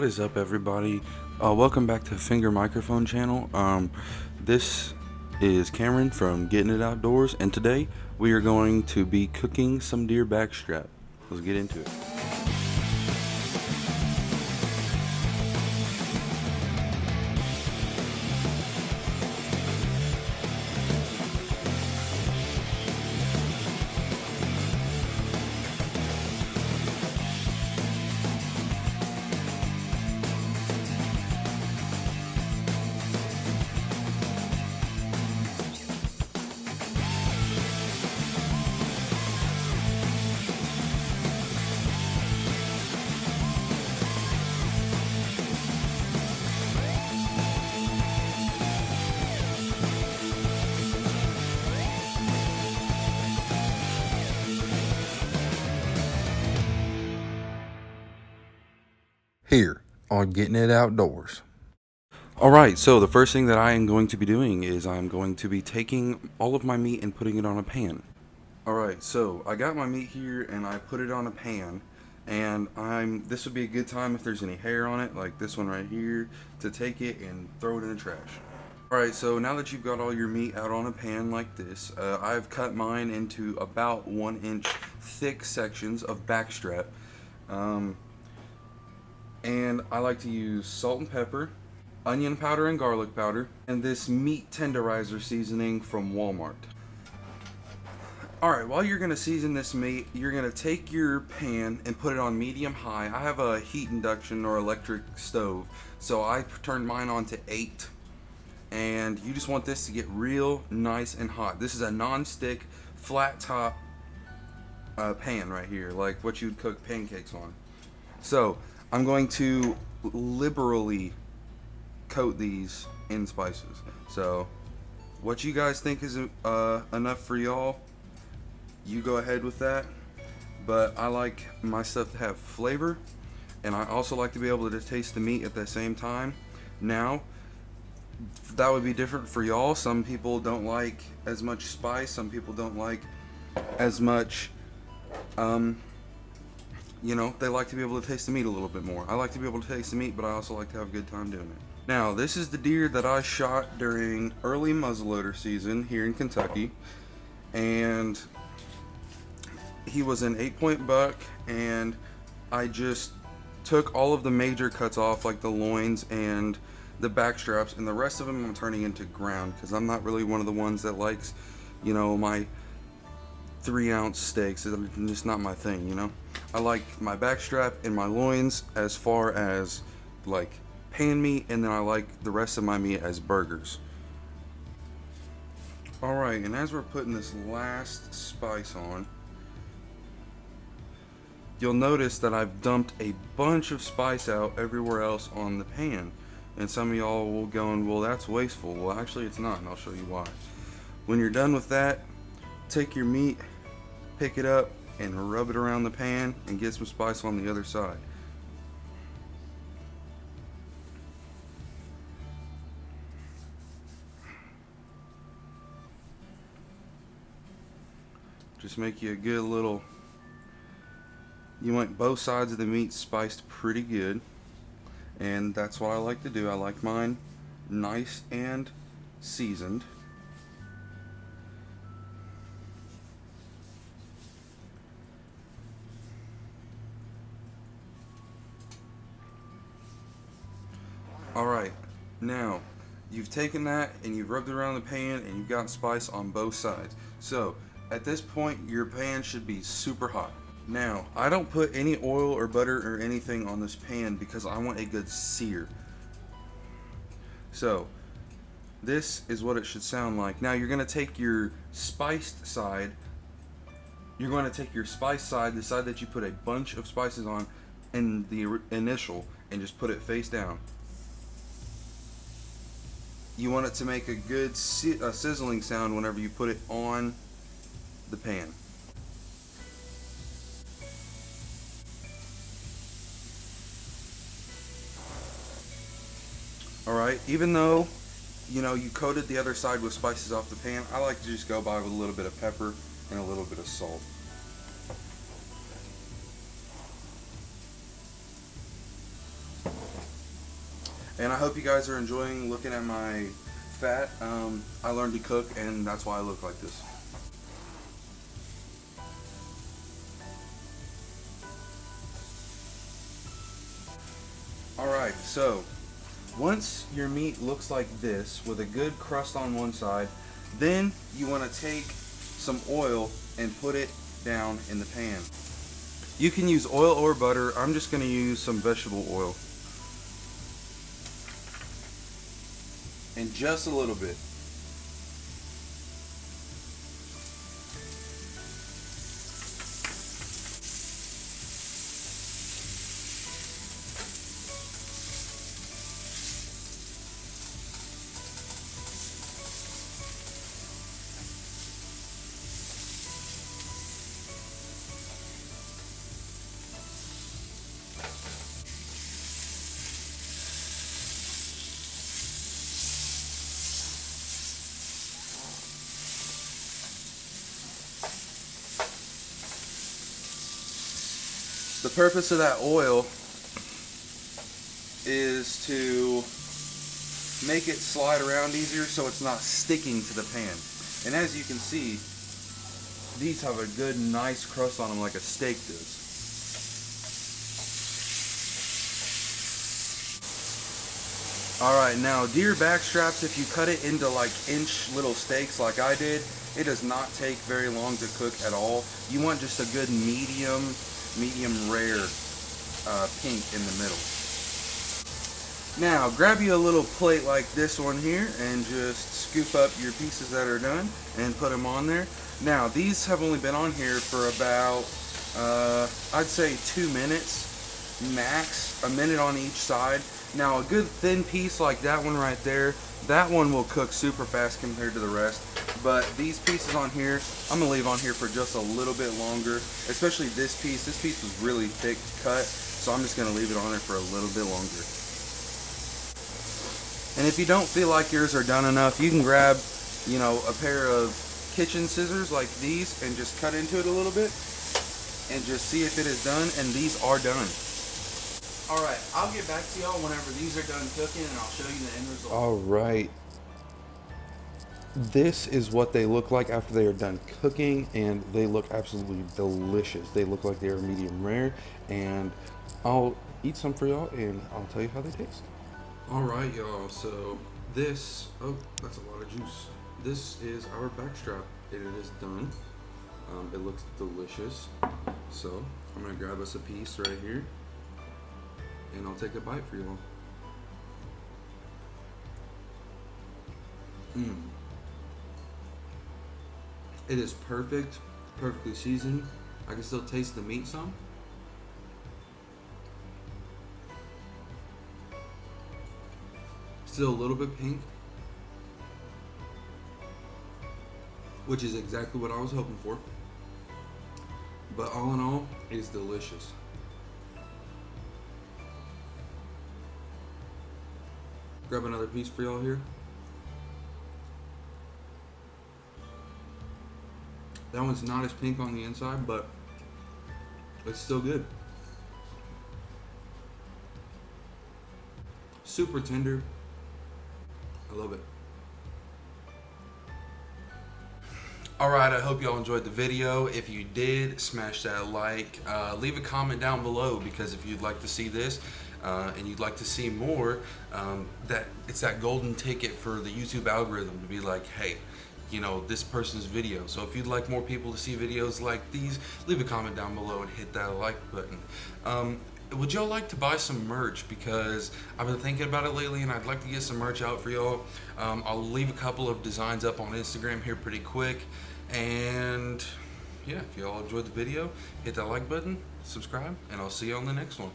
is up, everybody? Welcome back to Finger Microphone Channel. This is Cameron from Getting It Outdoors, and today we are going to be cooking some deer backstrap. Let's get into it. Here on Getting It Outdoors. Alright, so the first thing that I am going to be doing is I'm going to be taking all of my meat and putting it on a pan. Alright, so I got my meat here and I put it on a pan, and this would be a good time if there's any hair on it, like this one right here, to take it and throw it in the trash. Alright, so now that you've got all your meat out on a pan like this, I've cut mine into about 1 inch thick sections of backstrap. And I like to use salt and pepper, onion powder and garlic powder, and this meat tenderizer seasoning from Walmart. Alright, while you're going to season this meat, you're going to take your pan and put it on medium-high. I have a heat induction or electric stove, so I turned mine on to 8. And you just want this to get real nice and hot. This is a non-stick, flat-top pan right here, like what you'd cook pancakes on. So I'm going to liberally coat these in spices. So what you guys think is enough for y'all, you go ahead with that. But I like my stuff to have flavor, and I also like to be able to taste the meat at the same time. Now, that would be different for y'all. Some people don't like as much spice. Some people don't like as much they like to be able to taste the meat a little bit more. I like to be able to taste the meat, but I also like to have a good time doing it. Now, this is the deer that I shot during early muzzleloader season here in Kentucky. And he was an 8-point buck, and I just took all of the major cuts off, like the loins and the back straps, and the rest of them I'm turning into ground, because I'm not really one of the ones that likes, my 3-ounce steaks. It's just not my thing, I like my backstrap and my loins as far as like pan meat, and then I like the rest of my meat as burgers. Alright, and as we're putting this last spice on, you'll notice that I've dumped a bunch of spice out everywhere else on the pan. And some of y'all will go and, well, that's wasteful. Well, actually it's not, and I'll show you why. When you're done with that, take your meat, pick it up, and rub it around the pan and get some spice on the other side. Just make you a good little, you want both sides of the meat spiced pretty good, and that's what I like to do. I like mine nice and seasoned. Alright, now you've taken that and you've rubbed it around the pan and you've got spice on both sides. So at this point, your pan should be super hot. Now, I don't put any oil or butter or anything on this pan because I want a good sear. So this is what it should sound like. Now you're going to take your spiced side, the side that you put a bunch of spices on in the initial, and just put it face down. You want it to make a good sizzling sound whenever you put it on the pan. Alright, even though you coated the other side with spices off the pan, I like to just go by with a little bit of pepper and a little bit of salt. And I hope you guys are enjoying looking at my fat. I learned to cook, and that's why I look like this. Alright, so once your meat looks like this with a good crust on one side, then you want to take some oil and put it down in the pan. You can use oil or butter. I'm just going to use some vegetable oil. And just a little bit. The purpose of that oil is to make it slide around easier so it's not sticking to the pan. And as you can see, these have a good nice crust on them like a steak does. Alright, now deer backstraps, if you cut it into like inch little steaks like I did, it does not take very long to cook at all. You want just a good medium rare pink in the middle. Now grab you a little plate like this one here and just scoop up your pieces that are done and put them on there. Now these have only been on here for about I'd say 2 minutes max, a minute on each side. Now a good thin piece like that one right there, that one will cook super fast compared to the rest. But these pieces on here, I'm going to leave on here for just a little bit longer. Especially this piece. This piece was really thick cut, so I'm just going to leave it on there for a little bit longer. And if you don't feel like yours are done enough, you can grab, you know, a pair of kitchen scissors like these and just cut into it a little bit and just see if it is done, and these are done. Alright, I'll get back to y'all whenever these are done cooking and I'll show you the end result. Alright. This is what they look like after they are done cooking, and they look absolutely delicious. They look like they are medium rare, and I'll eat some for y'all and I'll tell you how they taste. Alright y'all, so this, oh, that's a lot of juice. This is our backstrap, and it is done. It looks delicious. So I'm gonna grab us a piece right here and I'll take a bite for y'all. It is perfect, perfectly seasoned. I can still taste the meat some. Still a little bit pink, which is exactly what I was hoping for. But all in all, it's delicious. Grab another piece for y'all here. That one's not as pink on the inside, but it's still good. Super tender. I love it. Alright, I hope y'all enjoyed the video. If you did, smash that like. Leave a comment down below, because if you'd like to see this and you'd like to see more, it's that golden ticket for the YouTube algorithm to be like, hey, you know, this person's video. So if you'd like more people to see videos like these, leave a comment down below and hit that like button. Would y'all like to buy some merch? Because I've been thinking about it lately and I'd like to get some merch out for y'all. I'll leave a couple of designs up on Instagram here pretty quick. And yeah, if y'all enjoyed the video, hit that like button, subscribe, and I'll see you on the next one.